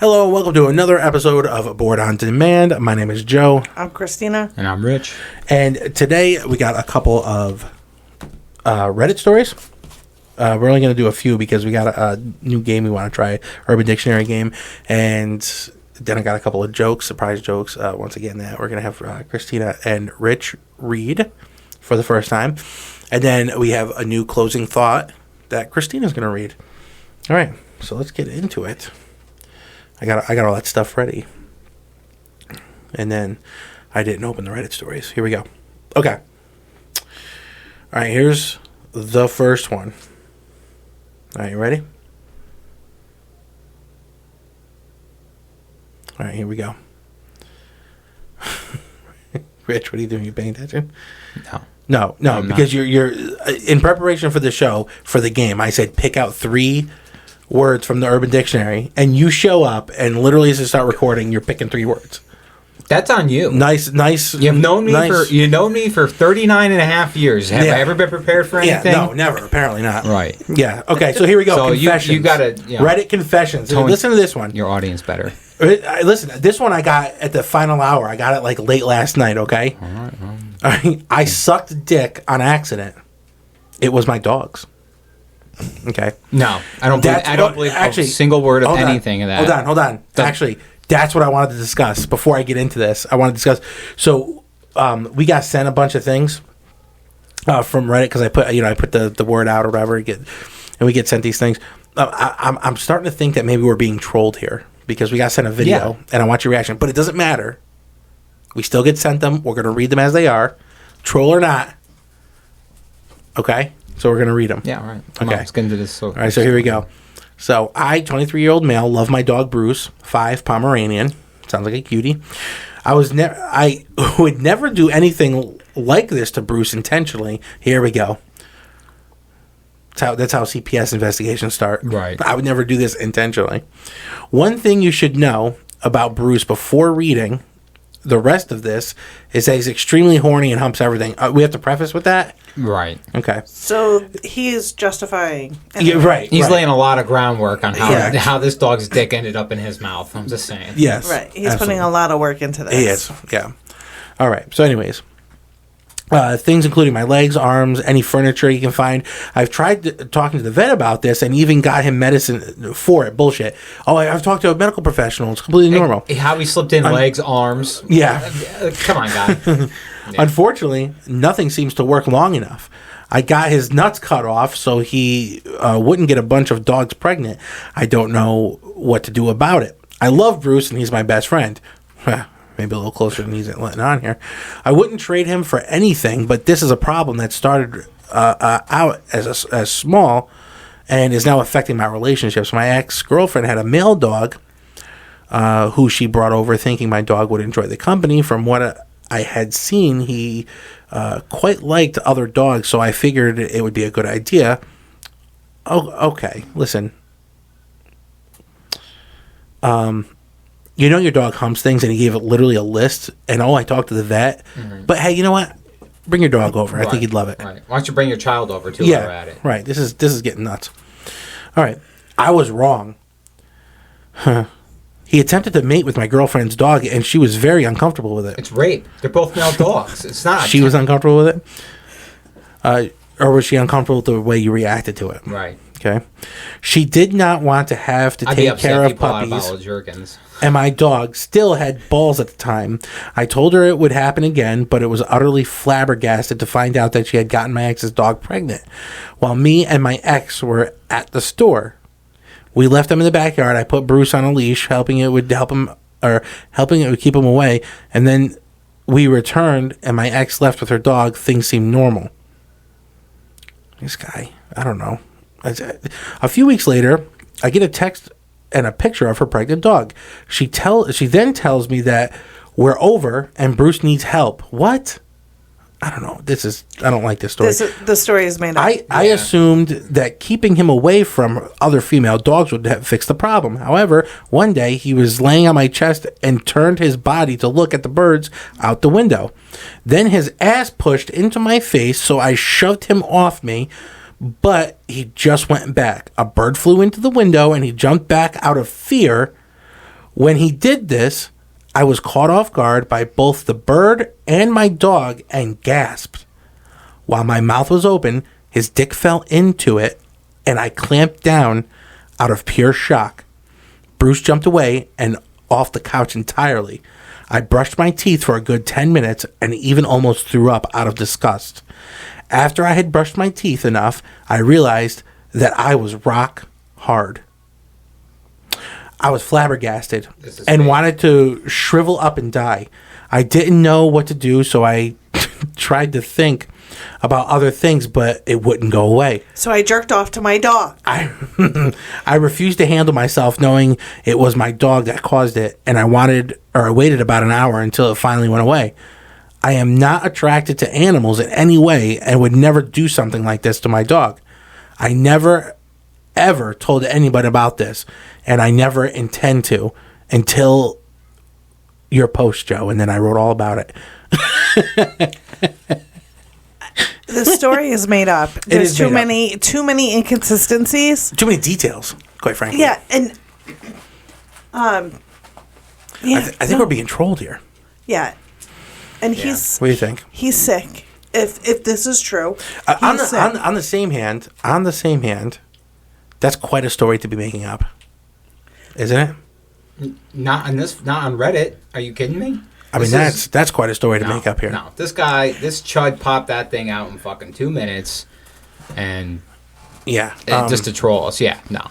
Hello, welcome to another episode of Board on Demand. My name is Joe. I'm Christina. And I'm Rich. And today we got a couple of Reddit stories. We're only going to do a few because we got a new game we want to try, Urban Dictionary game. And then I got a couple of jokes, surprise jokes, once again, that we're going to have Christina and Rich read for the first time. And then we have a new closing thought that Christina's going to read. All right, so let's get into it. I got all that stuff ready. And then I didn't open the Reddit stories. Here we go. Okay. All right, here's the first one. All right, you ready? All right, here we go. Rich, what are you doing? You paying attention? No, because you're in preparation for the show, for the game, I said pick out 3 words from the Urban Dictionary, and you show up, and literally as you start recording, you're picking 3 words. That's on you. Nice. You've known me for 39 and a half years. Have I ever been prepared for anything? Yeah, no, never. Apparently not. Right. Yeah. Okay, so here we go. So confessions. you gotta Reddit confessions. Listen to this one. Your audience better. Listen, this one I got at the final hour. I got it like late last night, okay? All right. I sucked dick on accident. It was my dog's. Okay. No, I don't believe actually, a single word of anything of that. Hold on. Actually, that's what I wanted to discuss before I get into this. I want to discuss. So, we got sent a bunch of things from Reddit because I put the word out or whatever, and we get sent these things. I'm starting to think that maybe we're being trolled here because we got sent a video and I want your reaction, but it doesn't matter. We still get sent them. We're going to read them as they are, troll or not. Okay. So we're going to read them. Yeah, all right. Come on, let's get into this. All right, so here we go. So I, 23-year-old male, love my dog Bruce, 5 Pomeranian. Sounds like a cutie. I would never do anything like this to Bruce intentionally. Here we go. That's how CPS investigations start. Right. I would never do this intentionally. One thing you should know about Bruce before reading the rest of this is that he's extremely horny and humps everything. We have to preface with that? Right. Okay. So he is justifying. Yeah, right. He's laying a lot of groundwork on how this dog's dick ended up in his mouth. I'm just saying. Yes. Right. He's putting a lot of work into this. He is. Yeah. All right. So anyways, things including my legs, arms, any furniture you can find. I've tried talking to the vet about this and even got him medicine for it. Bullshit. Oh, I've talked to a medical professional. It's completely normal. How he slipped in legs, arms. Yeah. Come on, guy. Yeah. Unfortunately, nothing seems to work long enough. I got his nuts cut off so he wouldn't get a bunch of dogs pregnant. I don't know what to do about it. I love Bruce and he's my best friend. Maybe a little closer than he's letting on here. I wouldn't trade him for anything, but this is a problem that started out as small and is now affecting my relationships. My ex-girlfriend had a male dog who she brought over thinking my dog would enjoy the company. From what I had seen, he quite liked other dogs, so I figured it would be a good idea. Oh, okay. Listen. You know your dog humps things, and he gave it literally a list, and I talked to the vet. Mm-hmm. But hey, you know what? Bring your dog over. Right. I think he'd love it. Right. Why don't you bring your child over, too, while we're at it? Right. This is getting nuts. All right. I was wrong. He attempted to mate with my girlfriend's dog, and she was very uncomfortable with it. It's rape. They're both male dogs. It's not. She was uncomfortable with it? Or was she uncomfortable with the way you reacted to it? Right. Okay. She did not want to have to take care of puppies. And my dog still had balls at the time. I told her it would happen again, but it was utterly flabbergasted to find out that she had gotten my ex's dog pregnant while me and my ex were at the store. We left him in the backyard. I put Bruce on a leash, hoping it would keep him away. And then we returned, and my ex left with her dog. Things seemed normal. This guy, I don't know. A few weeks later, I get a text and a picture of her pregnant dog. She then tells me that we're over and Bruce needs help. What? I don't know. I don't like this story. The story is made up. I assumed that keeping him away from other female dogs would have fixed the problem. However, one day he was laying on my chest and turned his body to look at the birds out the window. Then his ass pushed into my face, so I shoved him off me, but he just went back. A bird flew into the window and he jumped back out of fear. When he did this, I was caught off guard by both the bird and my dog and gasped. While my mouth was open, his dick fell into it, and I clamped down out of pure shock. Bruce jumped away and off the couch entirely. I brushed my teeth for a good 10 minutes and even almost threw up out of disgust. After I had brushed my teeth enough, I realized that I was rock hard. I was flabbergasted and wanted to shrivel up and die. I didn't know what to do, so I tried to think about other things, but it wouldn't go away. So I jerked off to my dog. I refused to handle myself, knowing it was my dog that caused it, and I waited about an hour until it finally went away. I am not attracted to animals in any way and would never do something like this to my dog. I never, ever told anybody about this, and I never intend to until your post, Joe, and then I wrote all about it. The story is made up. There's too many inconsistencies. Too many details, quite frankly. Yeah, and I think we're being trolled here. Yeah, and he's. What do you think? He's sick. If this is true, on the same hand, that's quite a story to be making up, isn't it? Not on Reddit. Are you kidding me? I mean, that's quite a story to make up here. No, this chud popped that thing out in fucking 2 minutes, and just to troll us. Yeah, no.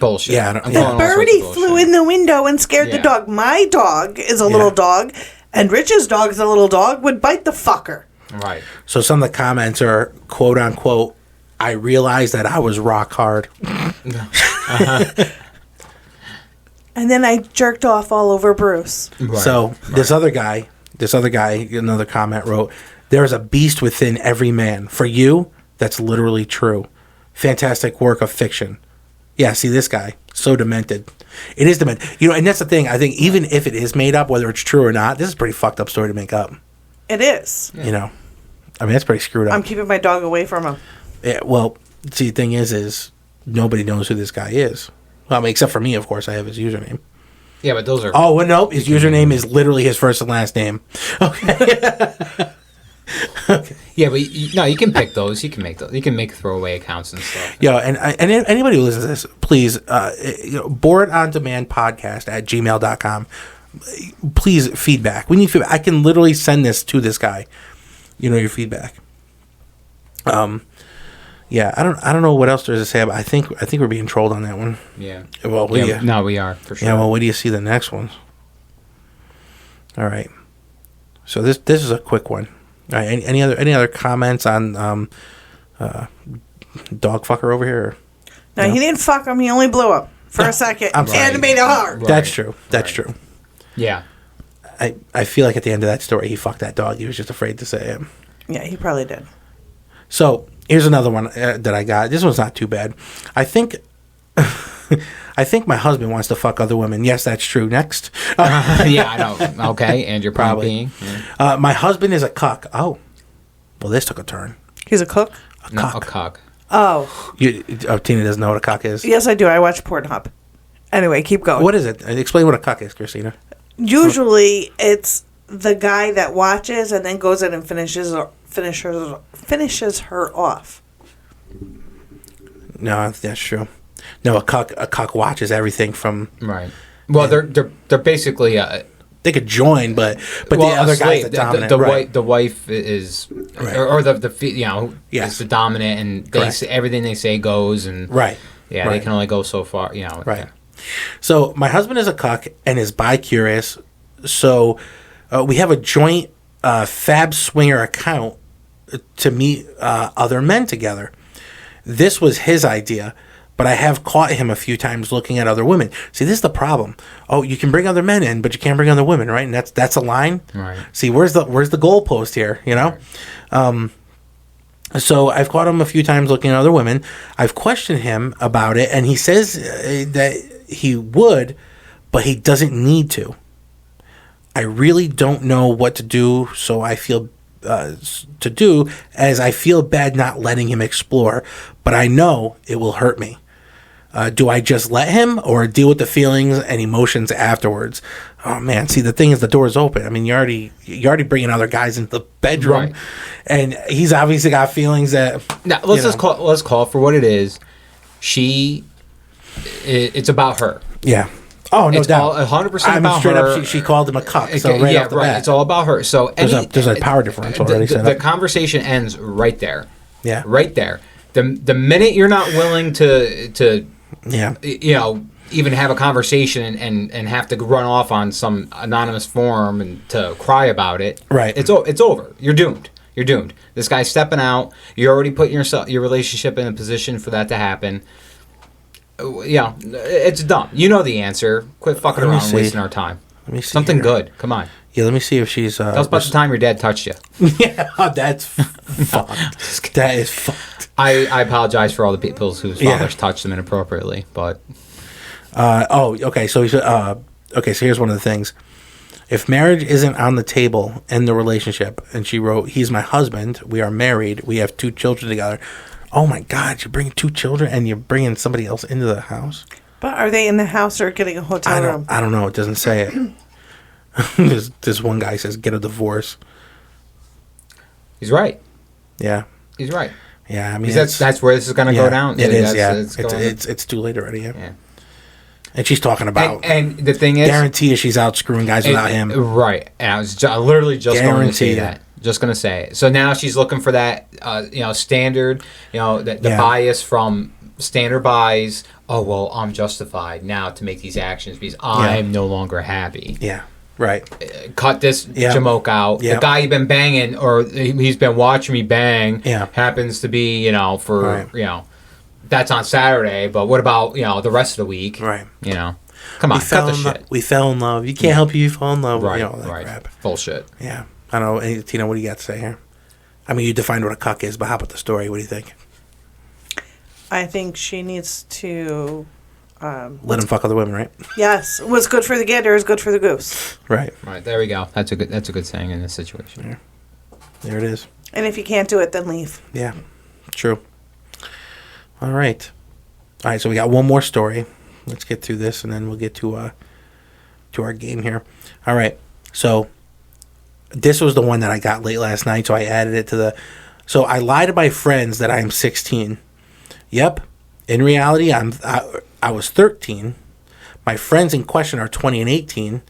Bullshit. Yeah, the birdie flew in the window and scared the dog. My dog is a little dog, and Rich's dog is a little dog, would bite the fucker. Right. So some of the comments are, quote unquote, I realized that I was rock hard. And then I jerked off all over Bruce. Right. So this other guy, another comment wrote, there is a beast within every man. For you, that's literally true. Fantastic work of fiction. Yeah, see this guy, so demented. It is demented. And that's the thing. I think even if it is made up, whether it's true or not, this is a pretty fucked up story to make up. It is. Yeah. I mean, that's pretty screwed up. I'm keeping my dog away from him. Yeah, well, see, the thing is nobody knows who this guy is. Well, I mean, except for me, of course, I have his username. Yeah, but those are... Oh, well, no, his username is literally his first and last name. Okay. Okay. Yeah, but you can pick those. You can make those. You can make throwaway accounts and stuff. Yeah, and anybody who listens to this, please, boardondemandpodcast@gmail.com. Please, feedback. We need feedback. I can literally send this to this guy. Your feedback. Yeah, I don't know what else there's to say, but I think we're being trolled on that one. Yeah. Well, no, we are for sure. Yeah. Well, wait do you see the next ones? All right. So this is a quick one. All right. Any other comments on dog fucker over here? No, he didn't fuck him. He only blew up for a second and made it hard. Right. That's true. That's true. Yeah. I feel like at the end of that story, he fucked that dog. He was just afraid to say it. Yeah, he probably did. So here's another one that I got. This one's not too bad. I think my husband wants to fuck other women. Yes, that's true. Next. Yeah, I know. Okay, and you're probably. Yeah. My husband is a cuck. Oh, well, this took a turn. He's a cook? A cuck. A cuck. Oh. Tina doesn't know what a cuck is? Yes, I do. I watch Pornhub. Anyway, keep going. What is it? Explain what a cuck is, Christina. Usually, it's the guy that watches and then goes in and finishes her off. No, that's true. No, a cuck watches everything from right. Well, they're basically they could join, but the other guy's the dominant. The wife is or the is the dominant, and everything they say goes, and they can only go so far. Right. Yeah. So my husband is a cuck and is bi-curious. So we have a joint fab swinger account to meet other men together. This was his idea, but I have caught him a few times looking at other women. See, this is the problem. Oh, you can bring other men in, but you can't bring other women, right? And that's a line. Right. See, where's the goalpost here? Right. So I've caught him a few times looking at other women. I've questioned him about it, and he says that he would, but he doesn't need to. I really don't know what to do, so I feel as I feel bad not letting him explore, but I know it will hurt me. Do I just let him or deal with the feelings and emotions afterwards? Oh man, see, the thing is the door's open. I mean, you're already bringing other guys into the bedroom, right. And he's obviously got feelings that. Now let's call it for what it is. It's about her. Yeah. Oh no, it's doubt. 100% about straight her. Up, she called him a cuck. So right off the bat. It's all about her. So there's a power differential already. The conversation ends right there. Yeah. Right there. The minute you're not willing to even have a conversation and have to run off on some anonymous forum and to cry about it. Right. It's over. You're doomed. You're doomed. This guy's stepping out. You're already putting your relationship in a position for that to happen. Yeah, it's dumb. You know the answer. Quit fucking around and wasting our time. Let me see something good. Come on. Yeah, let me see if she's... that was about the time your dad touched you. Yeah, that's fucked. That is fucked. I apologize for all the people whose fathers touched them inappropriately, but... okay. So so here's one of the things. If marriage isn't on the table in the relationship, and she wrote, he's my husband, we are married, we have 2 children together... Oh my God! You're bringing 2 children and you're bringing somebody else into the house. But are they in the house or getting a hotel room? I don't know. It doesn't say it. This one guy says get a divorce. He's right. Yeah. He's right. Yeah. I mean, that's where this is going to go down. It is. Yeah. It's too late already. Yeah. And she's talking about. And the thing is, guarantee she's out screwing guys without him. Right. And I was literally just going to say that. Just gonna say it. So now she's looking for that, standard, the bias from standard buys. Oh well, I'm justified now to make these actions because I'm no longer happy. Yeah, right. Cut this jamoke out. The guy you've been banging, or he's been watching me bang. Happens to be, that's on Saturday. But what about the rest of the week? Right. Come on, cut the shit. We fell in love. You can't help you fall in love. Right. That right. Crap. Bullshit. Yeah. I don't know. Tina, what do you got to say here? I mean, you defined what a cuck is, but how about the story? What do you think? I think she needs to... let him fuck other women, right? Yes. What's good for the gander is good for the goose. Right. Right. There we go. That's a good saying in this situation. Yeah. There it is. And if you can't do it, then leave. Yeah. True. All right. All right, so we got one more story. Let's get through this, and then we'll get to our game here. All right. So... this was the one that I got late last night, so I added it to the... So I lie to my friends that I am 16. Yep. In reality, I was 13. My friends in question are 20 and 18.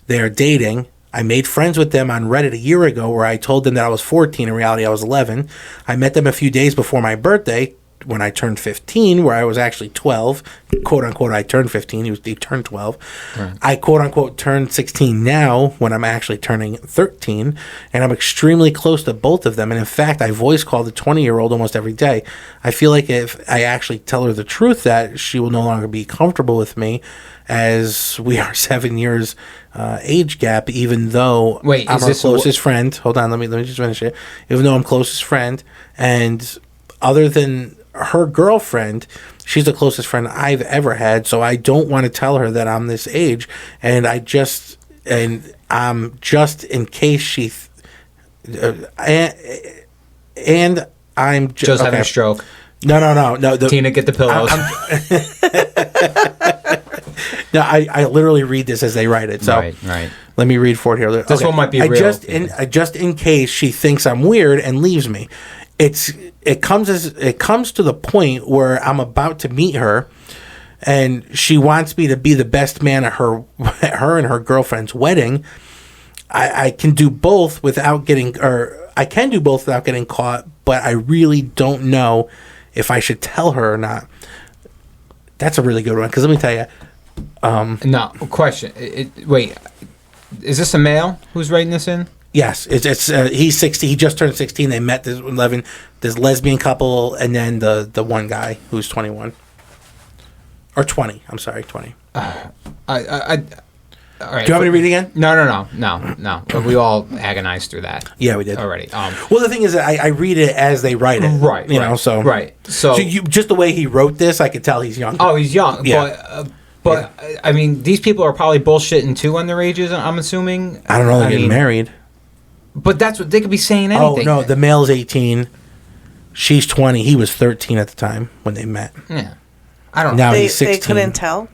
They are dating. I made friends with them on Reddit a year ago where I told them that I was 14. In reality, I was 11. I met them a few days before my birthday when I turned 15, where I was actually 12. Quote unquote, I turned 15. He turned 12. Right. I quote unquote turned 16 now when I'm actually turning 13. And I'm extremely close to both of them. And in fact, I voice call the 20-year-old almost every day. I feel like if I actually tell her the truth, that she will no longer be comfortable with me, as we are 7 years age gap, even though I'm her closest friend. Hold on, let me just finish it. Even though I'm closest friend, and other than her girlfriend, she's the closest friend I've ever had, so I don't want to tell her that I'm this age, and I'm just in case she and I'm just having a stroke. No. Tina, get the pillows. No, I literally read this as they write it. So right. Let me read for it here. This one might be real. Just in case she thinks I'm weird and leaves me. It comes to the point where I'm about to meet her, and she wants me to be the best man at her and her girlfriend's wedding. I can do both without getting caught, but I really don't know if I should tell her or not. That's a really good one, because let me tell you. No, question. Wait, is this a male who's writing this in? Yes, it's he's 16. He just turned 16. They met this 11, this lesbian couple, and then the one guy who's 21 or 20. I'm sorry, 20. All right. Do you want me to read it again? No. We all agonized through that. Yeah, we did already. Well, the thing is that I read it as they write it. Right. So you, just the way he wrote this, I could tell he's young. Oh, he's young. Yeah. But I mean, these people are probably bullshitting too on their ages, I'm assuming. I don't know. They're getting married. But that's what they could be saying anything. Oh, no. The male's 18. She's 20. He was 13 at the time when they met. Yeah. I don't know. Now he's 16. They couldn't tell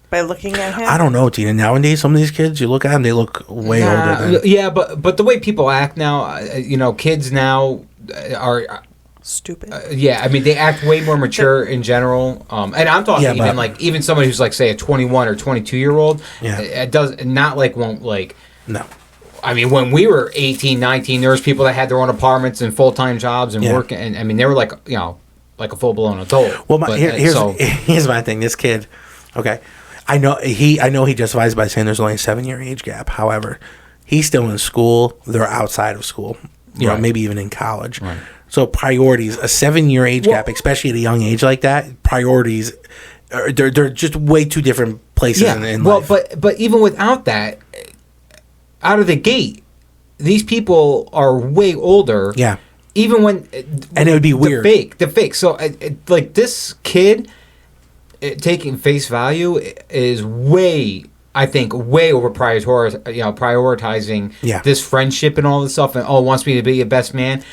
by looking at him? I don't know, Tina. Nowadays, some of these kids, you look at them, they look way older than... Yeah, but the way people act now, kids now are... Stupid. Yeah, I mean, they act way more mature in general. And I'm talking even somebody who's, like, say, a 21 or 22-year-old. Yeah. It does... Not, like, won't, like... No. I mean, when we were 18, 19, there was people that had their own apartments and full-time jobs and work. And, I mean, they were, like, like a full-blown adult. Well, here's my thing. This kid... Okay. I know he justifies by saying there's only a 7-year age gap. However, he's still in school. They're outside of school. You know, maybe even in college. Right. So priorities, a 7-year age gap, especially at a young age like that, priorities, they're just way too different places in life. But even without that, out of the gate, these people are way older. Yeah. Even when... And it would be weird. The fake. So, like, this kid... taking face value is way over prioritizing this friendship and all this stuff, and wants me to be a best man.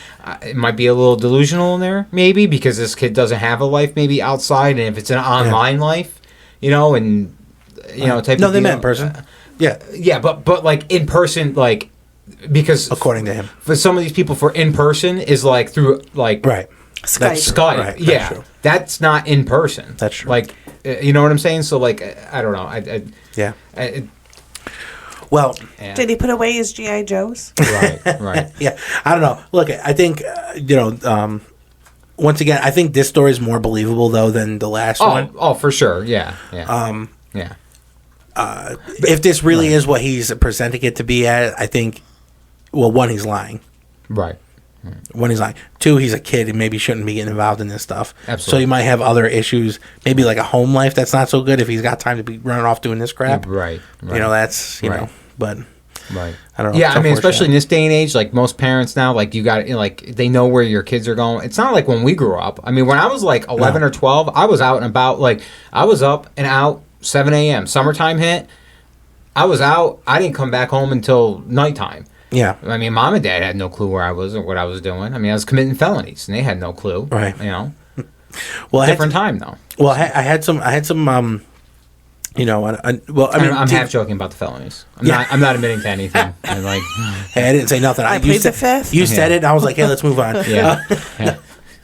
It might be a little delusional in there, maybe, because this kid doesn't have a life maybe outside, and if it's an online life, and type. No, they met in person. But like in person, like because according to him, for some of these people, for in person is like through like Skype. Right, yeah, that's not in person. That's true. Like, you know what I'm saying? So, like, I don't know. Well, did he put away his G.I. Joes? Right. Yeah, I don't know. Look, I think once again, I think this story is more believable though than the last one. Oh, for sure. Yeah. If this really is what he's presenting it to be at, I think, well, one, he's lying. Right. One, he's lying. Two, he's a kid and maybe shouldn't be getting involved in this stuff. Absolutely. So he might have other issues, maybe like a home life that's not so good if he's got time to be running off doing this crap. Right. That's, but... Right. I don't know. Yeah, I mean, especially in this day and age, like most parents now, like you got, like they know where your kids are going. It's not like when we grew up. I mean, when I was like 11 or 12, I was out and about. Like I was up and out 7 a.m. Summertime hit. I was out. I didn't come back home until nighttime. Yeah. I mean, mom and dad had no clue where I was or what I was doing. I mean, I was committing felonies, and they had no clue. Right. Well, different time though. Well, I had some. I'm half joking about the felonies. I'm not admitting to anything. I'm like, hey, I didn't say nothing. I plead the fifth. You said it, and I was like, hey, let's move on. Yeah.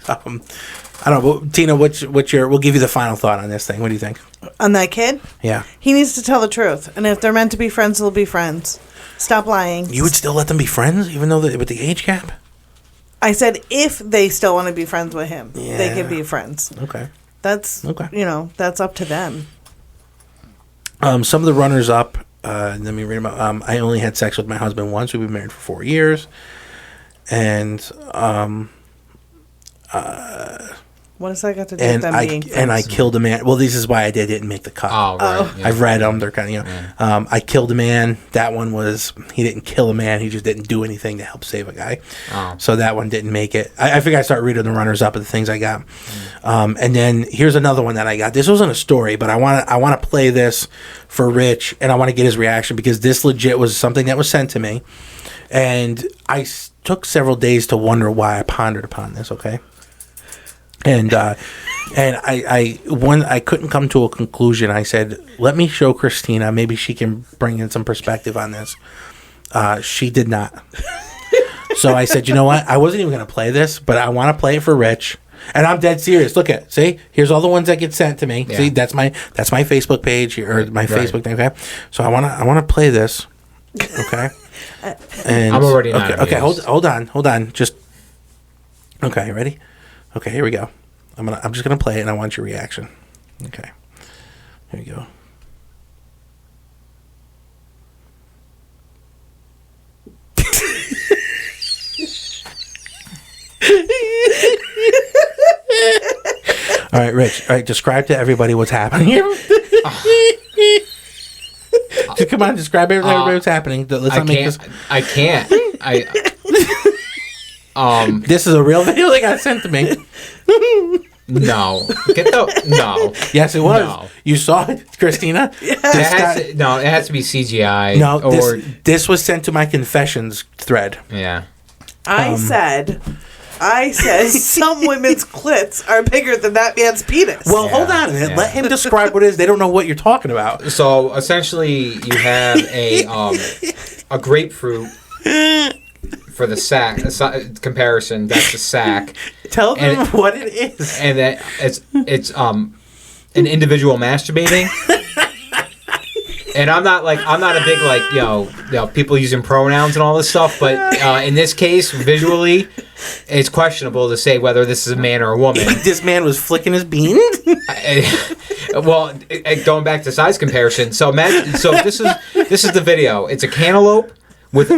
I don't know, Tina. What's your? We'll give you the final thought on this thing. What do you think? On that kid? Yeah. He needs to tell the truth, and if they're meant to be friends, they'll be friends. Stop lying. You would still let them be friends, even though with the age gap? I said if they still want to be friends with him, they can be friends. Okay. That's that's up to them. Some of the runners-up, let me read them out. I only had sex with my husband once. We've been married for 4 years. And, what does that got to do with them being friends? And I killed a man. Well, this is why I didn't make the cut. Oh, right. Yeah. I've read them. They're kind of, I killed a man. That one was, he didn't kill a man. He just didn't do anything to help save a guy. Oh. So that one didn't make it. I figured I'd start reading the runners-up of the things I got. And then here's another one that I got. This wasn't a story, but I want to play this for Rich, and I want to get his reaction because this legit was something that was sent to me. And I took several days to wonder why I pondered upon this, okay? And when I couldn't come to a conclusion, I said, let me show Christina. Maybe she can bring in some perspective on this. She did not. So I said, you know what? I wasn't even going to play this, but I want to play it for Rich. And I'm dead serious. Look at, see, here's all the ones that get sent to me. Yeah. See, that's my Facebook page or my Facebook thing. Okay, so I want to play this. Okay, and I'm already not okay. Hold on. Just okay. Ready? Okay, here we go. I'm just gonna play it, and I want your reaction. Okay, here we go. All right, Rich. All right, describe to everybody what's happening here. Come on, describe everybody what's happening. Let's not make this. I can't. This is a real video that got sent to me. No. No. Yes, it was. No. You saw it, Christina? Yeah. It has to be CGI. No, this was sent to my confessions thread. Yeah. I said I said some women's clits are bigger than that man's penis. Well, hold on a minute. Let him describe what it is. They don't know what you're talking about. So essentially, you have a grapefruit for the sack. Comparison, that's the sack. Tell them what it is. And that it's an individual masturbating. And I'm not a big people using pronouns and all this stuff, but in this case, visually, it's questionable to say whether this is a man or a woman. This man was flicking his bean. Well, going back to size comparison, so this is the video. It's a cantaloupe with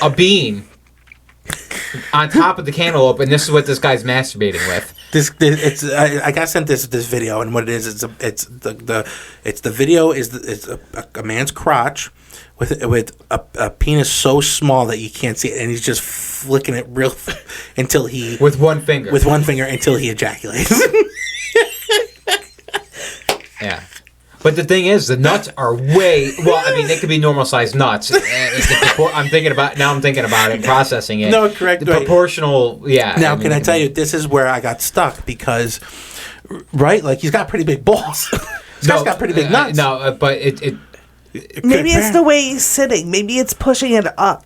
a bean on top of the cantaloupe, and this is what this guy's masturbating with. I got sent this video, and what it is, it's the video is a man's crotch with a penis so small that you can't see it, and he's just flicking it real until he with one finger until he ejaculates. Yeah. But the thing is, the nuts are way... Well, I mean, they could be normal-sized nuts. I'm thinking about it, processing it. No, correct. The proportional, yeah. Now, can I tell you, this is where I got stuck because, right, like, he's got pretty big balls. He's got pretty big nuts. But it maybe it's the way he's sitting. Maybe it's pushing it up.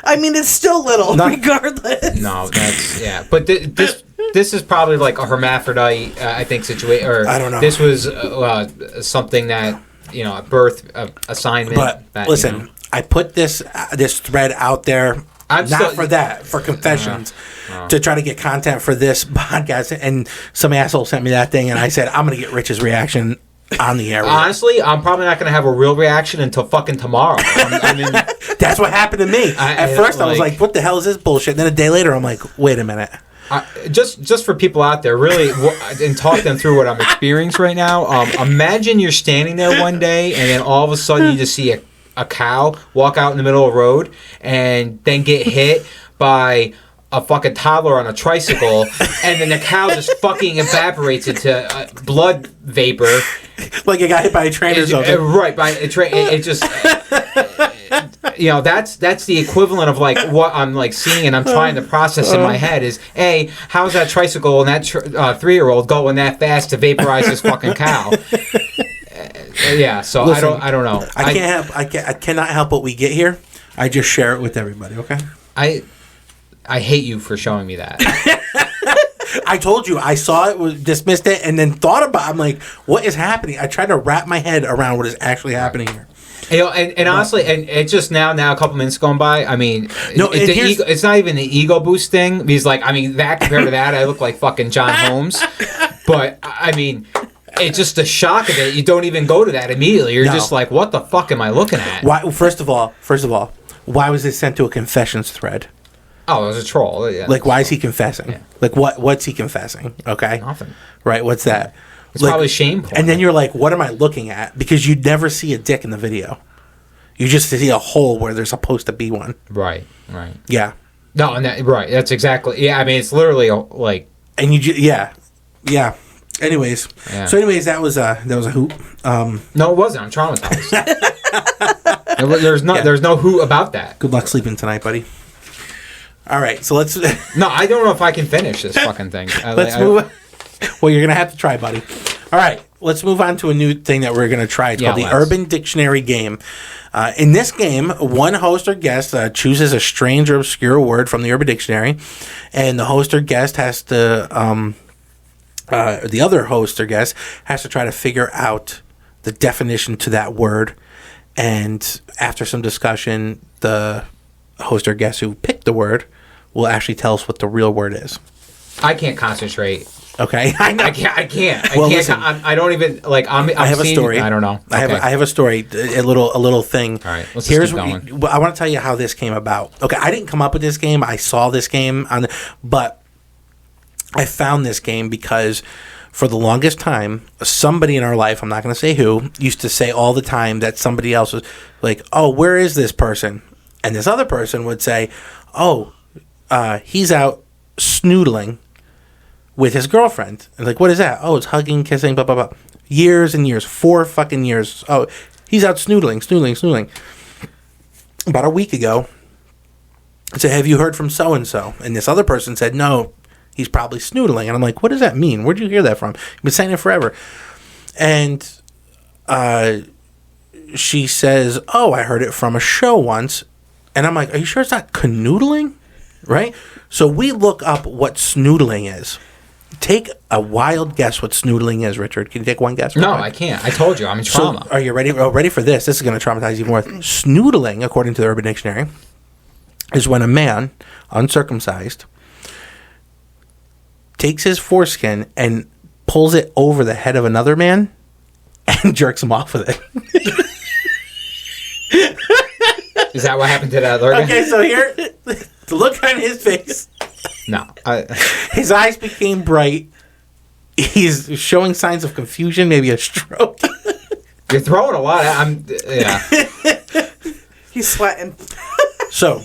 I mean, it's still little, regardless. No, that's... Yeah. But this is probably like a hermaphrodite, I think, situation. Or I don't know. This was something that, a birth assignment. But listen, I put this thread out there for confessions, to try to get content for this podcast. And some asshole sent me that thing, and I said, I'm going to get Rich's reaction on the air. Honestly, I'm probably not going to have a real reaction until fucking tomorrow. That's what happened to me. At first, I was like, what the hell is this bullshit? And then a day later, I'm like, wait a minute. Just for people out there, really, and talk them through what I'm experiencing right now. Imagine you're standing there one day, and then all of a sudden you just see a cow walk out in the middle of the road, and then get hit by a fucking toddler on a tricycle, and then the cow just fucking evaporates into blood vapor. Like a guy hit by a train or something. Right, by a train. It just... that's the equivalent of like what I'm like seeing, and I'm trying to process in my head is, A, how's that tricycle and that 3-year-old going that fast to vaporize this fucking cow? Yeah, so listen, I don't know. I cannot help what we get here. I just share it with everybody. Okay. I hate you for showing me that. I told you, I saw it, dismissed it, and then thought about it. I'm like, what is happening? I tried to wrap my head around what is actually happening here. And honestly, and it's just now a couple minutes going by. I mean, it's not even the ego boost thing. Because, like, I mean, that compared to that, I look like fucking John Holmes. But, I mean, it's just the shock of it. You don't even go to that immediately. You're just like, what the fuck am I looking at? Why? First of all, why was it sent to a confessions thread? Oh, it was a troll. Yeah, like, why is he confessing? Yeah. Like, what's he confessing? Okay. Nothing. Right, what's that? It's probably shameful. And then you're like, what am I looking at? Because you never see a dick in the video. You just see a hole where there's supposed to be one. Right. Yeah. No, and right. That's exactly... Yeah, I mean, it's literally like... And yeah. Anyways. Yeah. So that was a hoot. No, it wasn't. I'm traumatized. There's no hoot about that. Good luck sleeping tonight, buddy. All right, so let's... No, I don't know if I can finish this fucking thing. Let's move on. Well, you're going to have to try, buddy. All right, let's move on to a new thing that we're going to try. It's called the Urban Dictionary game. In this game, one host or guest chooses a strange or obscure word from the Urban Dictionary, and the host or guest has to... the other host or guest has to try to figure out the definition to that word, and after some discussion, the host or guest who picked the word will actually tell us what the real word is. I can't concentrate. Okay, I know. I can't. Listen, I don't even like. I have a story. I don't know. Okay. I have a story. A little thing. All right, let's just keep going. I want to tell you how this came about. Okay, I didn't come up with this game. I saw this game but I found this game because for the longest time, somebody in our life, I'm not going to say who, used to say all the time that somebody else was like, "Oh, where is this person?" And this other person would say, "Oh, he's out snoodling with his girlfriend." And like, what is that? "Oh, it's hugging, kissing, blah, blah, blah." Years and years, 4 fucking years. "Oh, he's out snoodling. About a week ago, I said, "Have you heard from so-and-so?" And this other person said, "No, He's probably snoodling. And I'm like, what does that mean? Where'd you hear that from? You've been saying it forever. And she says, oh, I heard it from a show once. And I'm like, are you sure it's not canoodling? Right? So we look up what snoodling is. Take a wild guess what snoodling is, Richard. Can you take one guess? No, I can't. I told you, I'm in trauma. So, are you ready? Ready for this? This is going to traumatize you more. Snoodling, according to the Urban Dictionary, is when a man, uncircumcised, takes his foreskin and pulls it over the head of another man and jerks him off with it. Is that what happened to that other guy? Okay, so here, the look on his face. No. His eyes became bright. He's showing signs of confusion, maybe a stroke. You're throwing a lot. Yeah. He's sweating. So,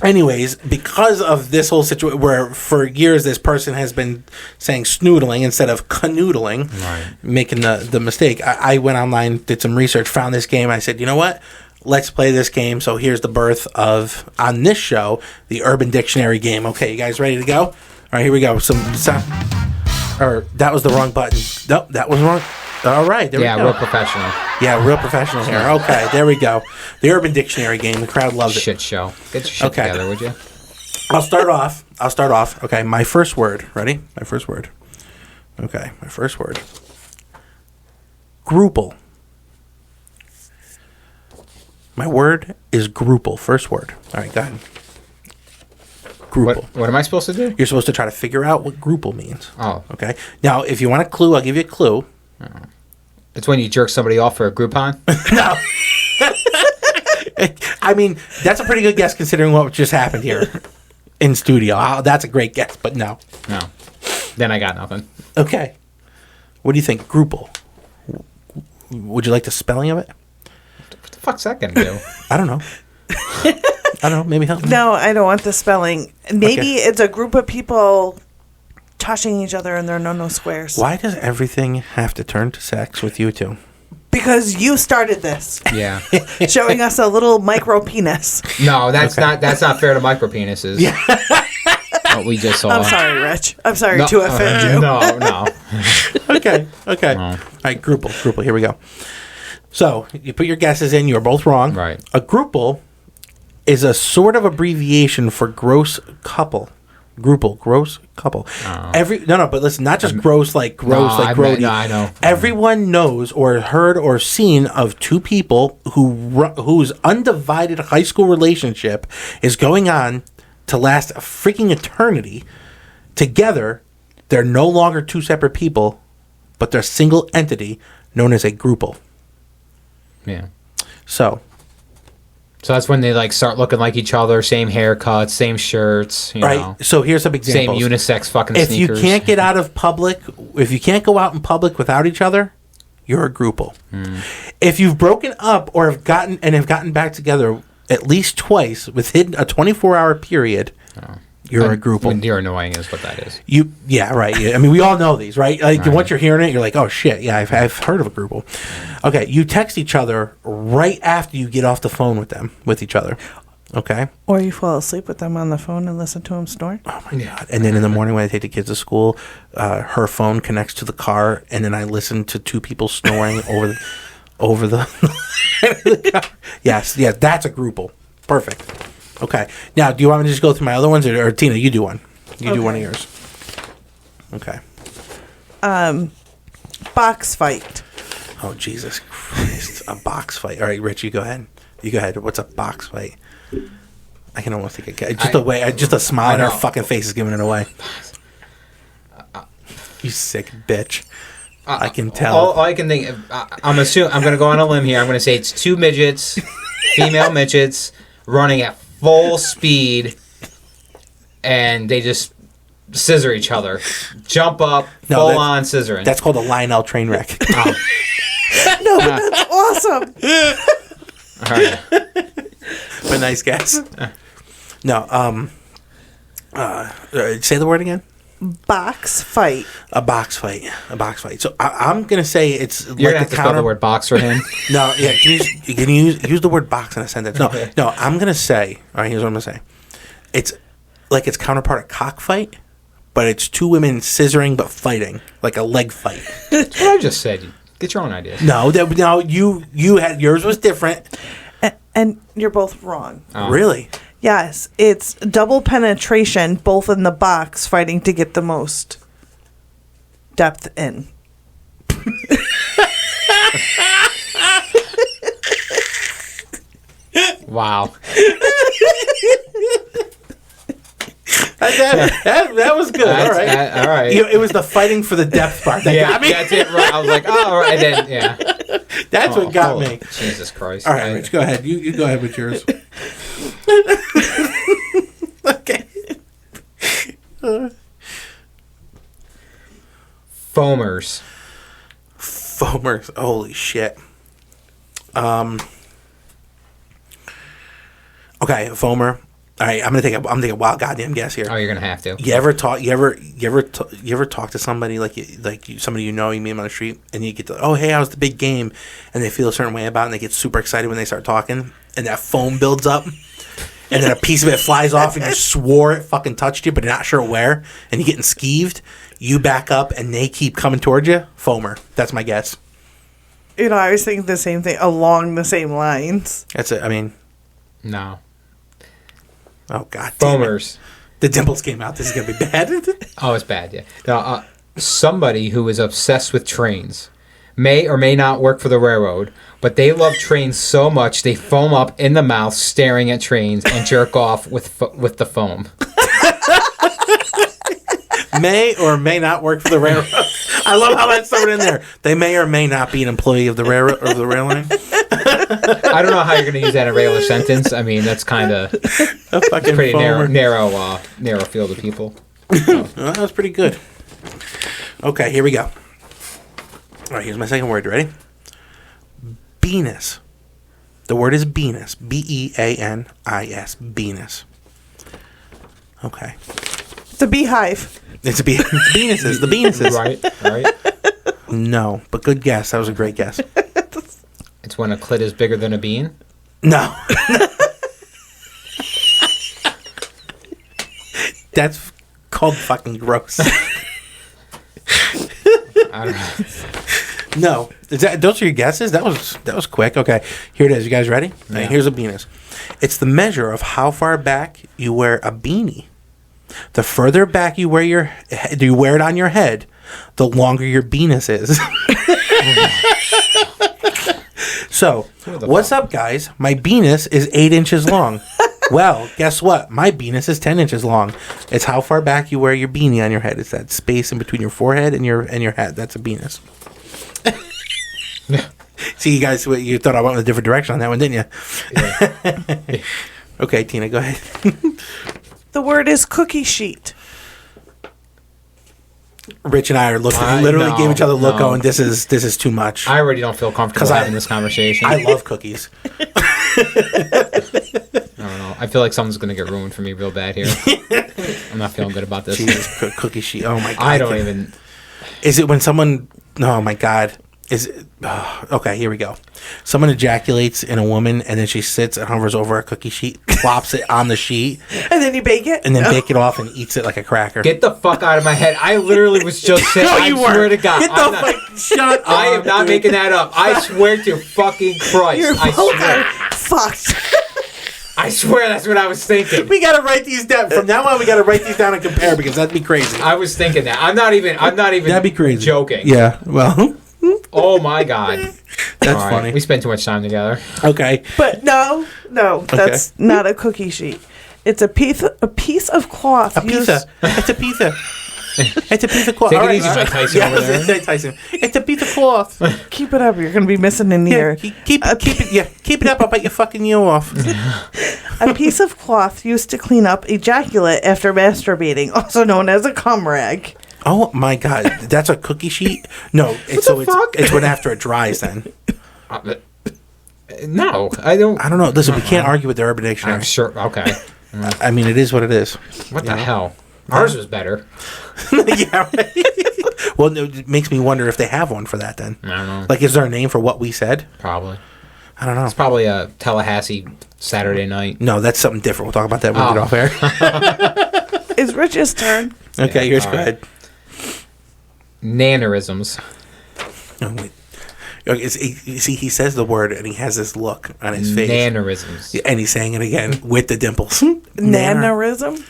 anyways, because of this whole situation where for years this person has been saying snoodling instead of canoodling, right, making the mistake, I went online, did some research, found this game. I said, you know what? Let's play this game. So here's the birth of, on this show, the Urban Dictionary game. Okay, you guys ready to go? All right, here we go. That was the wrong button. Nope, that was wrong. All right, there we go. Yeah, real professional. Yeah, real professional here. Okay, there we go. The Urban Dictionary game. The crowd loves it. Shit show. Get your shit together, would you? I'll start off. Okay, my first word. Ready? My first word. Okay, my first word. Grouple. My word is grouple. First word. All right, go ahead. Grouple. What am I supposed to do? You're supposed to try to figure out what grouple means. Oh. Okay. Now, if you want a clue, I'll give you a clue. Oh. It's when you jerk somebody off for a Groupon? No. I mean, that's a pretty good guess considering what just happened here in studio. That's a great guess, but no. No. Then I got nothing. Okay. What do you think? Grouple. Would you like the spelling of it? What the fuck's that going to do? I don't know. I don't know. Maybe help me. No, I don't want the spelling. Maybe it's a group of people tossing each other in their no-no squares. Why does everything have to turn to sex with you two? Because you started this. Yeah. Showing us a little micro penis. No, that's not fair to micro penises. Yeah. What we just saw. I'm sorry, Rich. I'm sorry to offend you. No. Okay. No. All right, grouple. Here we go. So, you put your guesses in. You are both wrong. Right. A grouple is a sort of abbreviation for gross couple. Grouple, gross couple. Oh. But listen, not just gross like grody. No, I know. Everyone knows or heard or seen of two people whose undivided high school relationship is going on to last a freaking eternity. Together, they're no longer two separate people, but they're a single entity known as a grouple. Yeah. So that's when they start looking like each other, same haircuts, same shirts, you know. So here's some examples. Same unisex fucking if sneakers. If you can't get out of public, if you can't go out in public without each other, you're a grouple. If you've broken up or have gotten back together at least twice within a 24-hour period, you're a grouple. When you're annoying is what that is. Yeah, right. I mean, we all know these, right? Once you're hearing it, you're like, oh, shit, yeah, I've heard of a grouple. Okay, you text each other right after you get off the phone with each other. Okay? Or you fall asleep with them on the phone and listen to them snore. Oh, my God. And then in the morning when I take the kids to school, her phone connects to the car, and then I listen to two people snoring over the car. Yes, that's a grouple. Perfect. Okay. Now, do you want me to just go through my other ones, or Tina, you do one? You do one of yours. Okay. Box fight. Oh, Jesus Christ. A box fight. All right, Rich, you go ahead. What's a box fight? I can almost think of just a smile on her fucking face is giving it away. You sick bitch. I can tell. All I can think, I'm going to go on a limb here. I'm going to say it's two midgets, female midgets, running at full speed, and they just scissor each other. Jump up, full on scissoring. That's called a Lionel train wreck. No, but that's awesome. All right. But nice guess. No, say the word again. Box fight. A box fight. So I'm gonna say it's. You're gonna have to spell the word box for him. No, yeah. Can you use the word box in a sentence? No. I'm gonna say. All right, here's what I'm gonna say. It's like its counterpart, a cockfight, but it's two women scissoring but fighting, like a leg fight. That's what I just said. Get your own ideas. No, you had yours was different. And you're both wrong. Oh. Really? Yes, it's double penetration, both in the box, fighting to get the most depth in. Wow. That was good. All right. All right. It was the fighting for the depth part that got me. That's it. Right. I was like, oh, all right. And then, yeah. That's what got me. Jesus Christ. All right, Rich, go ahead. You go ahead with yours. Okay. Foamers. Holy shit. Okay, a foamer. All right, I'm gonna take a wild goddamn guess here. Oh, you're gonna have to. You ever talk to somebody somebody you meet them on the street, and you get to, oh hey, how's the big game, and they feel a certain way about it, and they get super excited when they start talking, and that foam builds up, and then a piece of it flies off, and you swore it fucking touched you, but you're not sure where, and you're getting skeeved. You back up, and they keep coming towards you. Foamer. That's my guess. I was thinking the same thing along the same lines. That's it. I mean, no. Oh, God. Foamers. The dimples came out. This is going to be bad. Oh, it's bad, yeah. Now, somebody who is obsessed with trains may or may not work for the railroad, but they love trains so much they foam up in the mouth staring at trains and jerk off with the foam. May or may not work for the railroad. I love how that's thrown in there. They may or may not be an employee of the railroad or the rail line. I don't know how you're going to use that in a regular sentence. I mean, that's kind of pretty narrow field of people. So. Well, that was pretty good. Okay, here we go. All right, here's my second word. You ready? Beanis. The word is beanis. B-E-A-N-I-S. Beanis. Okay. It's a beehive. It's beanuses. The beanuses. Right. No, but good guess. That was a great guess. It's when a clit is bigger than a bean? No. That's called fucking gross. I don't No. know. Those are your guesses? That was quick. Okay. Here it is. You guys ready? Yeah. Right, here's a beanis. It's the measure of how far back you wear a beanie. The further back you wear it on your head, the longer your beanis is. So, what's up, guys? My beanis is 8 inches long. Well, guess what? My beanis is 10 inches long. It's how far back you wear your beanie on your head. It's that space in between your forehead and your head. That's a beanis. See, you guys, you thought I went in a different direction on that one, didn't you? Yeah. Okay, Tina, go ahead. The word is cookie sheet. Rich and I are looking. Literally gave each other a look going, this is too much. I already don't feel comfortable having this conversation. I love cookies. I don't know. I feel like something's going to get ruined for me real bad here. I'm not feeling good about this. Jesus, cookie sheet. Oh, my God. I don't even... Is it when someone... Oh, my God. Is it... okay, here we go. Someone ejaculates in a woman, and then she sits and hovers over a cookie sheet, plops it on the sheet. And then you bake it? And then bake it off and eats it like a cracker. Get the fuck out of my head. I literally was just saying... No, you weren't. Swear to God. Get the fuck... Shut up. I am not making that up. I swear to fucking Christ. I swear. Fucked. I swear that's what I was thinking. We gotta write these down. From now on, we gotta write these down and compare because that'd be crazy. I was thinking that. I'm not even that'd be crazy. Joking. Yeah, well... Oh my God. That's funny. We spend too much time together. Okay. But no, that's not a cookie sheet. It's a piece of cloth. It's a pizza. It's a piece of cloth. Take it easy, Mike Tyson over there. Tyson. It's a piece of cloth. Keep it up. You're going to be missing an ear. Keep it up. I'll bite your fucking ear off. A piece of cloth used to clean up ejaculate after masturbating, also known as a cum rag. Oh my God, that's a cookie sheet? No, it's when after it dries then. No, I don't. I don't know. Listen, we can't argue with the Urban Dictionary. I'm sure. Okay. I mean, it is what it is. What the hell? Ours was better. Yeah, right. Well, it makes me wonder if they have one for that then. I don't know. Like, is there a name for what we said? Probably. I don't know. It's probably a Tallahassee Saturday night. No, that's something different. We'll talk about that when we get off air. Is Rich's turn? Okay, yours. Go ahead. Nannerisms. Oh wait. Okay, see, he says the word and he has this look on his face. Nannerisms. And he's saying it again with the dimples. Nannerism?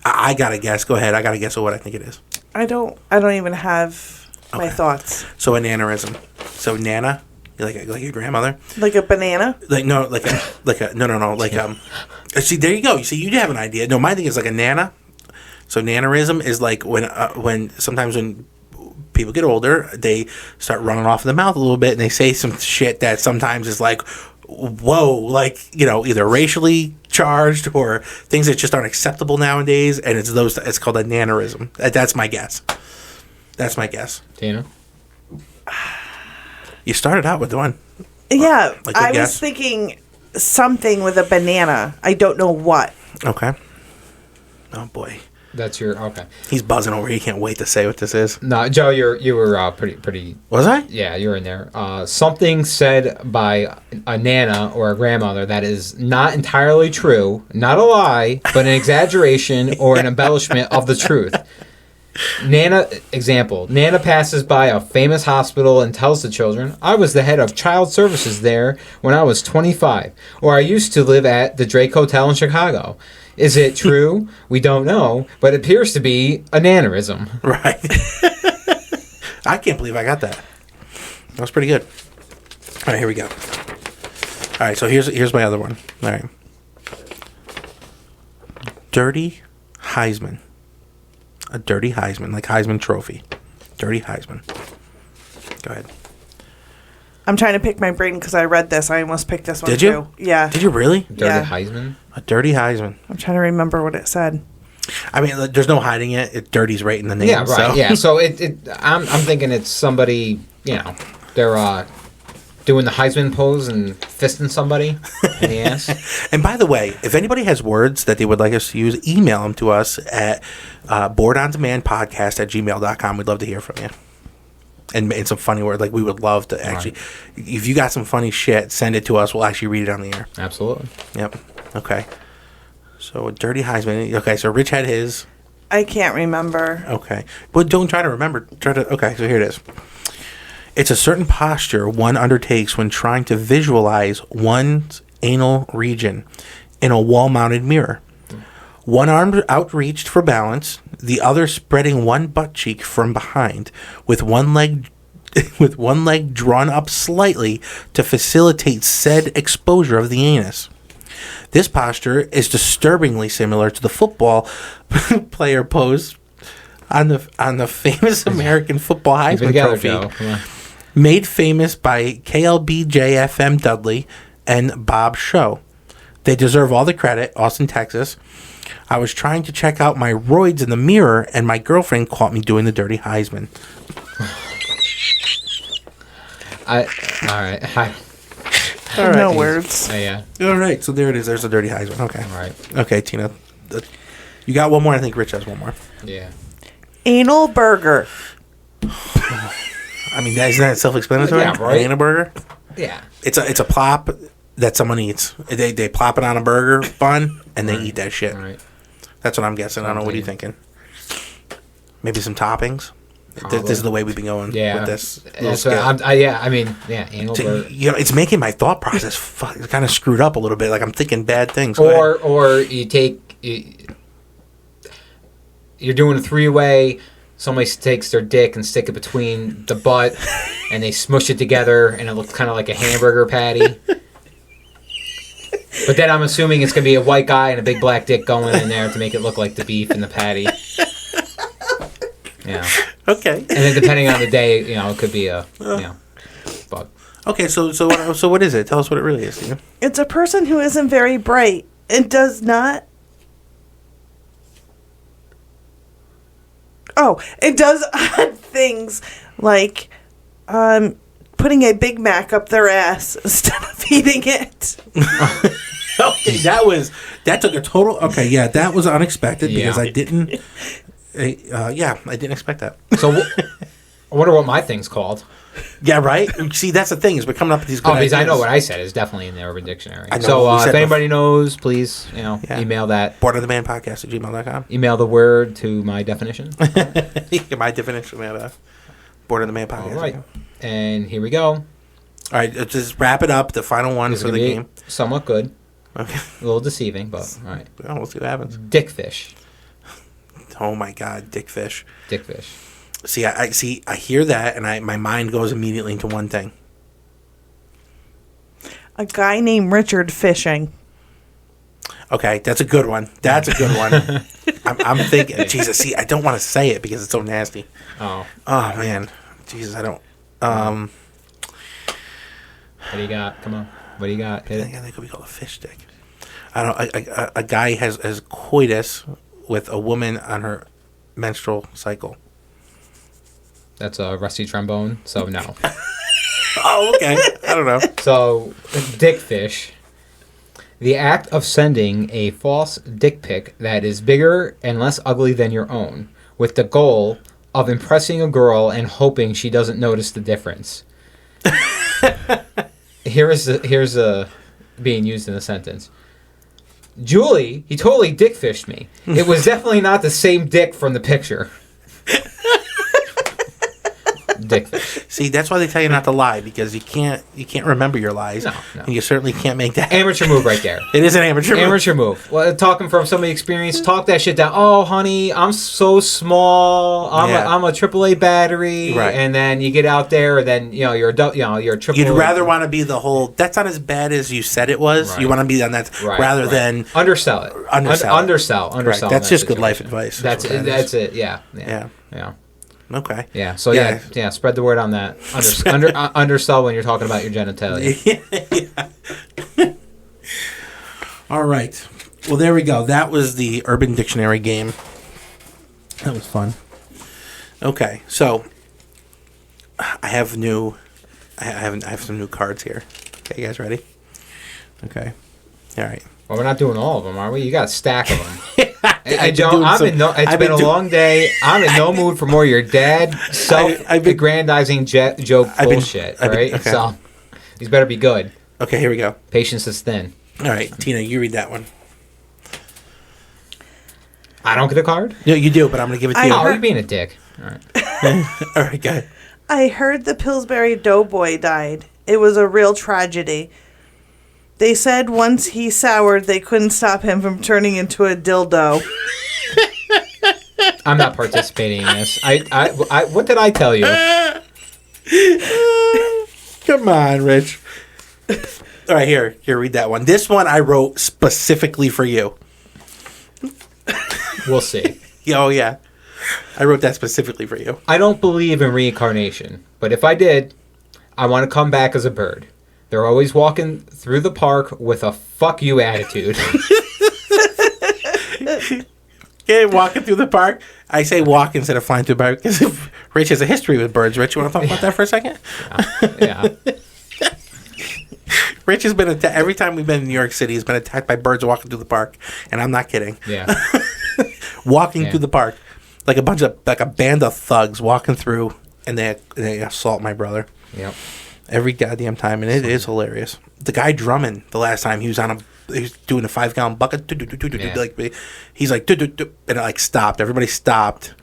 I gotta guess. Go ahead. I gotta guess what I think it is. I don't even have my thoughts. So a nannerism. So nana, like your grandmother. Like a banana? No. See, there you go. You see, you have an idea. No, my thing is like a nana. So nannerism is like when sometimes when people get older, they start running off in the mouth a little bit, and they say some shit that sometimes is like, whoa, like, either racially charged or things that just aren't acceptable nowadays, and it's called a nannerism. That's my guess. Tina? You started out with one. Yeah, I was thinking something with a banana. I don't know what. Okay. Oh boy. That's your okay. He's buzzing over. He can't wait to say what this is. No, Joe, you were pretty. Was I? Yeah, you were in there. Something said by a nana or a grandmother that is not entirely true, not a lie, but an exaggeration or an embellishment of the truth. Nana passes by a famous hospital and tells the children, "I was the head of child services there when I was 25, or I used to live at the Drake Hotel in Chicago." Is it true? We don't know, but it appears to be a nannerism. Right. I can't believe I got that. That was pretty good. All right, here we go. All right, so here's my other one. All right. Dirty Heisman. A dirty Heisman, like Heisman Trophy. Dirty Heisman. Go ahead. I'm trying to pick my brain because I read this. I almost picked this one too. Did you? Yeah. Did you really? Dirty Heisman? A dirty Heisman. I'm trying to remember what it said. I mean, there's no hiding it. Dirty's right in the name. Yeah, right. So. Yeah, so I'm thinking it's somebody, they're doing the Heisman pose and fisting somebody in the ass. And by the way, if anybody has words that they would like us to use, email them to us at boardondemandpodcast@gmail.com. We'd love to hear from you. And some funny words. Like, we would love to actually, if you got some funny shit, send it to us. We'll actually read it on the air. Absolutely. Yep. Okay. So, a dirty Heisman. Okay, so Rich had his. I can't remember. Okay. But don't try to remember. Okay, so here it is. It's a certain posture one undertakes when trying to visualize one's anal region in a wall-mounted mirror. One arm outreached for balance, the other spreading one butt cheek from behind, with one leg drawn up slightly to facilitate said exposure of the anus. This posture is disturbingly similar to the football player pose on the famous American football Heisman Trophy, made famous by KLBJ-FM Dudley and Bob Show. They deserve all the credit. Austin, Texas. I was trying to check out my roids in the mirror, and my girlfriend caught me doing the dirty Heisman. All right. No words. Yeah. All right, so there it is. There's a dirty Heisman. Okay. All right. Okay, Tina. You got one more. I think Rich has one more. Yeah. Anal burger. I mean, isn't that self-explanatory? Yeah, right. Anal burger? Yeah. It's a plop that someone eats. They plop it on a burger bun, and they eat that shit. Right. That's what I'm guessing. I don't know. What are you thinking? Maybe some toppings? This is the way we've been going with this. Anal burger. It's making my thought process kind of screwed up a little bit. Like, I'm thinking bad things. Or you take... You're doing a three-way... Somebody takes their dick and stick it between the butt, and they smush it together, and it looks kind of like a hamburger patty. But then I'm assuming it's going to be a white guy and a big black dick going in there to make it look like the beef and the patty. Yeah. Okay. And then depending on the day, it could be a, bug. Okay, so what is it? Tell us what it really is, Steve. It's a person who isn't very bright. It does not... Oh, it does odd things like putting a Big Mac up their ass instead of eating it. Okay, that took a total. Okay, yeah, that was unexpected because I didn't. I didn't expect that. So, I wonder what my thing's called. Yeah, right? See, that's the thing, is we're coming up with these good ideas. I know what I said is definitely in the Urban Dictionary. So if anybody knows, please, email that. boredofthemanpodcast@gmail.com. Email the word to my definition. My definition of boredofthemanpodcast. All right. And here we go. All right, let's just wrap it up. The final one for the game. Somewhat good. Okay. A little deceiving, but all right. Well, we'll see what happens. Dickfish. Oh my God, dickfish. Dickfish. See, I hear that, and my mind goes immediately into one thing. A guy named Richard fishing. Okay, that's a good one. That's a good one. I'm thinking, Jesus, see, I don't want to say it because it's so nasty. Oh. Oh, man. Jesus, I don't. What do you got? Come on. What do you got? Hit it. I think it could be called a fish stick. I don't know. A guy has coitus with a woman on her menstrual cycle. That's a rusty trombone, so no. Oh, okay. I don't know. So, dickfish. The act of sending a false dick pic that is bigger and less ugly than your own, with the goal of impressing a girl and hoping she doesn't notice the difference. Here's being used in a sentence. Julie, he totally dickfished me. It was definitely not the same dick from the picture. Dickfish. See, that's why they tell you not to lie, because you can't remember your lies. No. And you certainly can't make that. Amateur move right there. It is an amateur move. Well, talking from somebody experienced, talk that shit down. Oh, honey, I'm so small. I'm a AAA battery. Right. And then you get out there, and then you're a triple. You'd rather want to be the whole. That's not as bad as you said it was. Right. You want to be on that rather than undersell it. Undersell. Right. That's just good life advice. That's it. Yeah. Okay. Yeah. So yeah. Spread the word on that. Undersell when you're talking about your genitalia. Yeah. All right. Well, there we go. That was the Urban Dictionary game. That was fun. Okay, so I have some new cards here. Okay, you guys ready? Okay. All right. Well, we're not doing all of them, are we? You got a stack of them. It's been a long day. I'm in no mood for more of your dad self-aggrandizing joke bullshit, right? Okay. So, these better be good. Okay, here we go. Patience is thin. All right, Tina, you read that one. I don't get a card? No, you do, but I'm going to give it to you. Oh, you're being a dick. All right. All right, go ahead. I heard the Pillsbury Doughboy died. It was a real tragedy. They said once he soured, they couldn't stop him from turning into a dildo. I'm not participating in this. I what did I tell you? Come on, Rich. All right, here, read that one. This one I wrote specifically for you. We'll see. Oh, yeah. I wrote that specifically for you. I don't believe in reincarnation, but if I did, I want to come back as a bird. They're always walking through the park with a fuck you attitude. Yeah, walking through the park. I say walk instead of flying through the park because Rich has a history with birds. Rich, you want to talk about that for a second? Yeah. Rich has been attacked. Every time we've been in New York City, he's been attacked by birds walking through the park. And I'm not kidding. Yeah. Walking through the park. Like a band of thugs walking through, and they assault my brother. Yep. Every goddamn time, and it is hilarious. The guy drumming the last time he was doing a 5-gallon bucket. Like he's like, and it like stopped. Everybody stopped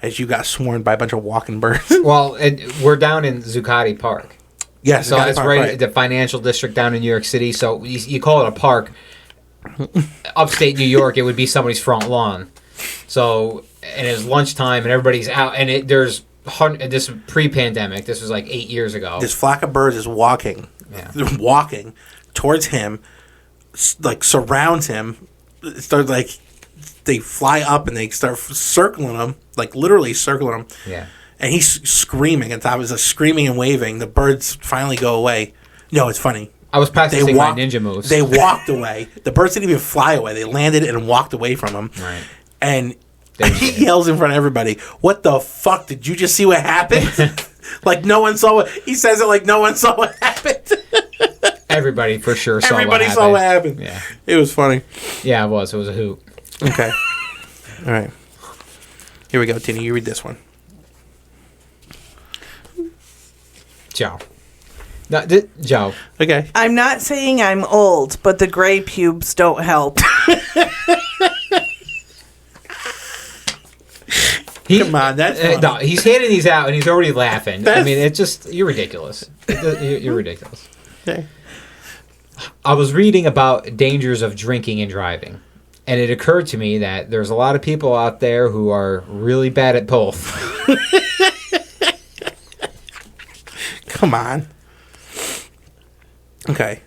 as you got swarmed by a bunch of walking birds. Well, we're down in Zuccotti Park. Yes, so it's right the financial district down in New York City. So you call it a park. Upstate New York, it would be somebody's front lawn. So and it's lunchtime, and everybody's out, and there's. This was pre-pandemic. This was like 8 years ago. This flock of birds is walking. Yeah. They're walking towards him, like surrounds him. It starts like they fly up and they start circling him, like literally circling him. Yeah. And he's screaming. And I was screaming and waving. The birds finally go away. No, it's funny. I was practicing my ninja moves. They walked away. The birds didn't even fly away. They landed and walked away from him. Right. And he yells in front of everybody, "What the fuck? Did you just see what happened?" Like no one saw it. He says it like no one saw what happened. Everybody for sure saw Everybody saw what happened. Yeah. It was funny. Yeah, it was. It was a hoot. Okay. All right. Here we go, Tina. You read this one. Joe. No, Joe. Okay. I'm not saying I'm old, but the gray pubes don't help. Come on, that's no. He's handing these out and he's already laughing. I mean, it's just you're ridiculous. You're ridiculous. Okay. I was reading about dangers of drinking and driving, and it occurred to me that there's a lot of people out there who are really bad at both. Come on. Okay.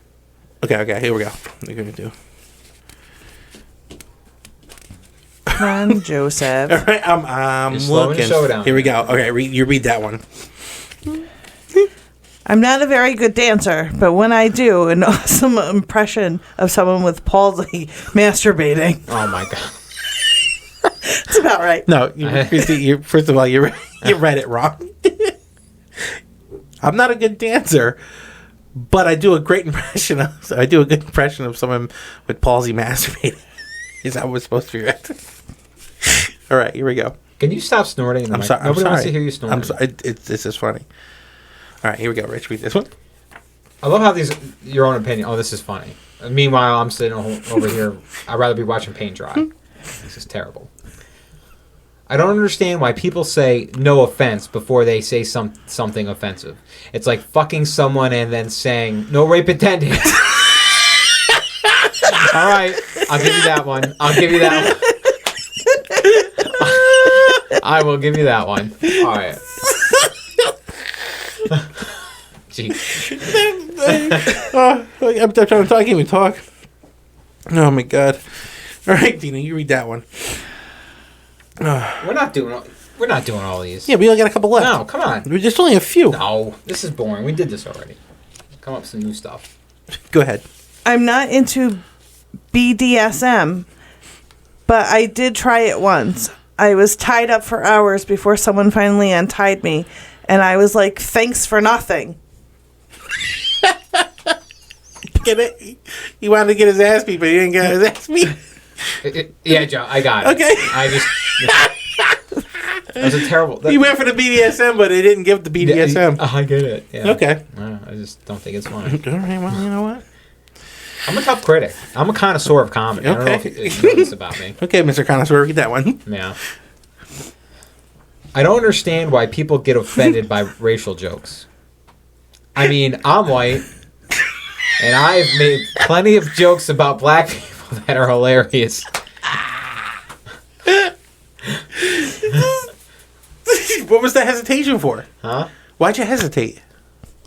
Here we go. What are you gonna do? Come on, Joseph. All right, I'm looking. Here we go. Okay, you read that one. I'm not a very good dancer, but when I do, an awesome impression of someone with palsy masturbating. Oh my god. That's about right. No, first of all, you read it wrong. I'm not a good dancer, but I do a great impression of. I do a good impression of someone with palsy masturbating. Is that what's supposed to be read? All right, here we go. Can you stop snorting? I'm sorry. Nobody wants to hear you snorting. I'm sorry. This is funny. All right, here we go. Rich, read this one. I love how your own opinion. Oh, this is funny. Meanwhile, I'm sitting over here. I'd rather be watching paint dry. This is terrible. I don't understand why people say no offense before they say something offensive. It's like fucking someone and then saying no rape intended. All right, I'll give you that one. I will give you that one. All right. I'm trying to talk. I can't even talk. Oh my god! All right, Dina, you read that one. We're not doing all these. Yeah, we only got a couple left. No, come on. We're just only a few. No, this is boring. We did this already. Come up with some new stuff. Go ahead. I'm not into BDSM, but I did try it once. I was tied up for hours before someone finally untied me, and I was like, thanks for nothing. Get it? He wanted to get his ass beat, but he didn't get his ass beat. Yeah, Joe, I got it. Okay. That was a terrible... He went for the BDSM, but he didn't give the BDSM. I get it. Yeah. Okay. I just don't think it's funny. All right, well, you know what? I'm a tough critic. I'm a connoisseur of comedy. Okay. I don't know if you know this about me. Okay, Mr. Connoisseur, read that one. Yeah. I don't understand why people get offended by racial jokes. I mean, I'm white, and I've made plenty of jokes about black people that are hilarious. What was the hesitation for? Huh? Why'd you hesitate?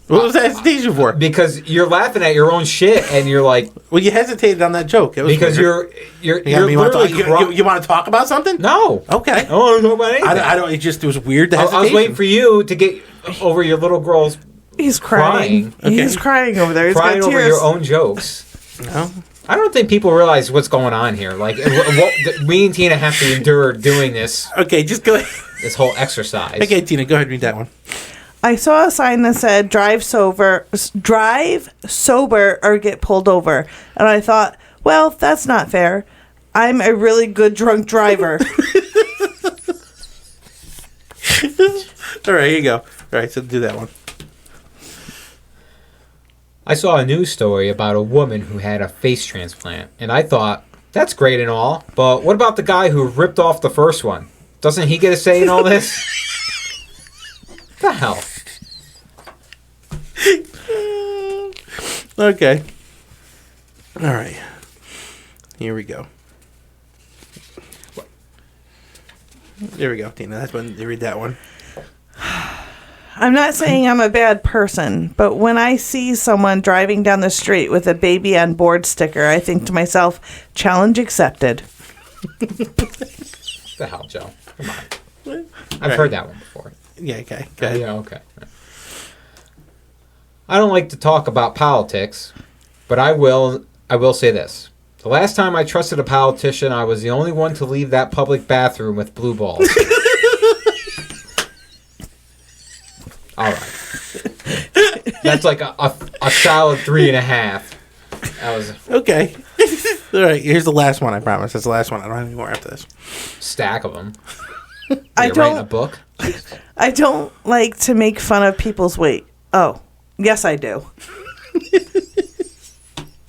What was the hesitation for? Because you're laughing at your own shit, and you're like... Well, you hesitated on that joke. Because weird. you're you want to talk about something? No. Okay. I don't want to talk about anything. I don't. It was weird. The hesitation. I was waiting for you to get over your little girl's... He's crying. Okay. He's crying over there. He's crying got over tears. your own jokes. No. I don't think people realize what's going on here. Like, me and Tina have to endure doing this. Okay, just go ahead. This whole exercise. Okay, Tina, go ahead and read that one. I saw a sign that said drive sober or get pulled over. And I thought, well, that's not fair. I'm a really good drunk driver. All right, here you go. All right, so do that one. I saw a news story about a woman who had a face transplant, and I thought, that's great and all, but what about the guy who ripped off the first one? Doesn't he get a say in all this? What the hell? Okay. All right. Here we go. There we go, Tina. That's when you read that one. I'm not saying I'm a bad person, but when I see someone driving down the street with a baby on board sticker, I think to myself, challenge accepted. What the hell, Joe? Come on. I've heard that one before. Yeah, okay. Go ahead. Yeah, okay. I don't like to talk about politics, but I will say this. The last time I trusted a politician, I was the only one to leave that public bathroom with blue balls. All right. That's like a solid 3.5. That was okay. All right, here's the last one, I promise. That's the last one. I don't have any more after this. Stack of them. I You're writing a book? I don't like to make fun of people's weight. Oh, yes, I do.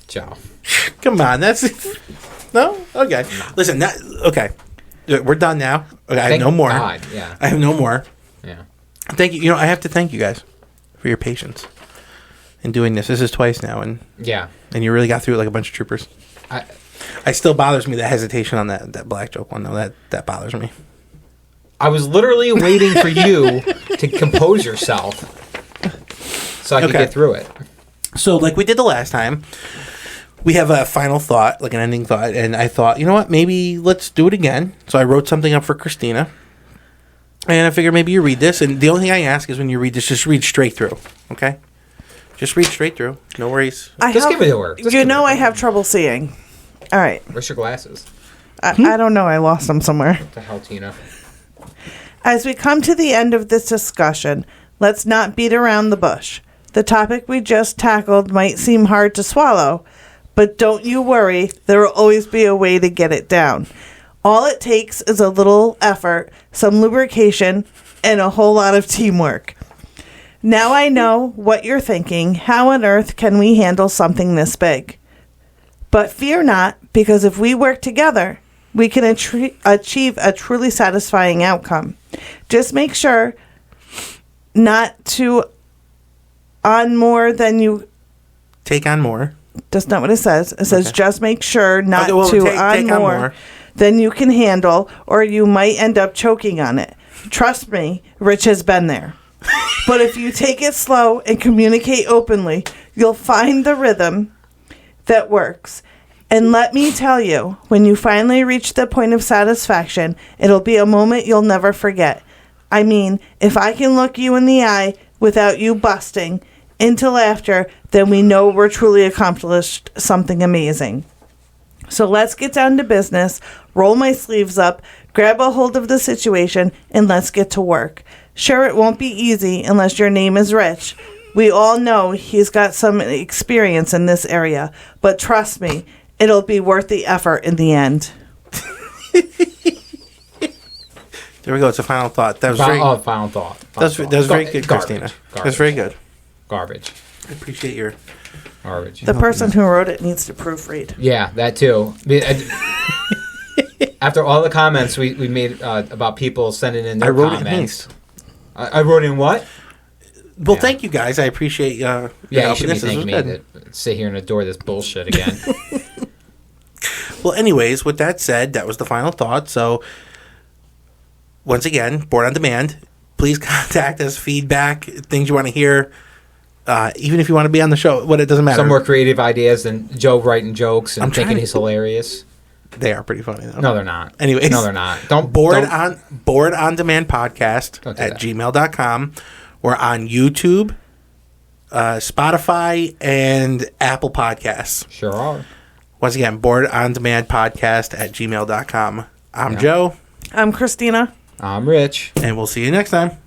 Joe. Come on, that's... No? Okay. No. Listen, okay. We're done now. Okay, I have no more. God, yeah. I have no more. Yeah. Thank you. You know, I have to thank you guys for your patience in doing this. This is twice now, and and you really got through it like a bunch of troopers. It still bothers me, the hesitation on that black joke one, though. That bothers me. I was literally waiting for you to compose yourself so I could get through it. So, like we did the last time, we have a final thought, like an ending thought, and I thought, you know what, maybe let's do it again. So I wrote something up for Christina, and I figured maybe you read this, and the only thing I ask is when you read this, just read straight through, okay? Just read straight through. No worries. Just give it to her. I have trouble seeing. All right. Where's your glasses? I don't know. I lost them somewhere. What the hell, Tina? As we come to the end of this discussion, let's not beat around the bush. The topic we just tackled might seem hard to swallow, but don't you worry, there will always be a way to get it down. All it takes is a little effort, some lubrication, and a whole lot of teamwork. Now I know what you're thinking. How on earth can we handle something this big? But fear not, because if we work together, we can achieve a truly satisfying outcome. Just make sure not to on more than you... Take on more. That's not what it says. It says just make sure not to take on more than you can handle, or you might end up choking on it. Trust me, Rich has been there. But if you take it slow and communicate openly, you'll find the rhythm that works. And let me tell you, when you finally reach the point of satisfaction, it'll be a moment you'll never forget. I mean, if I can look you in the eye without you busting into laughter, then we know we're truly accomplished something amazing. So let's get down to business, roll my sleeves up, grab a hold of the situation, and let's get to work. Sure, it won't be easy unless your name is Rich. We all know he's got some experience in this area, but trust me, it'll be worth the effort in the end. There we go. It's a final thought. That was final thought. That was very good, Christina. That was very good. Garbage. I appreciate your garbage. The person who wrote it needs to proofread. Yeah, that too. After all the comments we made about people sending in their comments. I wrote it in haste. I wrote in what? Well, thank you guys. I appreciate you should be thanking me to sit here and adore this bullshit again. Well, anyways, with that said, that was the final thought. So, once again, Board on Demand. Please contact us, feedback, things you want to hear. Even if you want to be on the show, it doesn't matter. Some more creative ideas than Joe writing jokes and thinking he's hilarious. They are pretty funny, though. No, they're not. Anyways. No, they're not. Board on Demand Podcast at gmail.com. We're on YouTube, Spotify, and Apple Podcasts. Sure are. Once again, Board on Demand Podcast at gmail.com. I'm Joe. I'm Christina. I'm Rich. And we'll see you next time.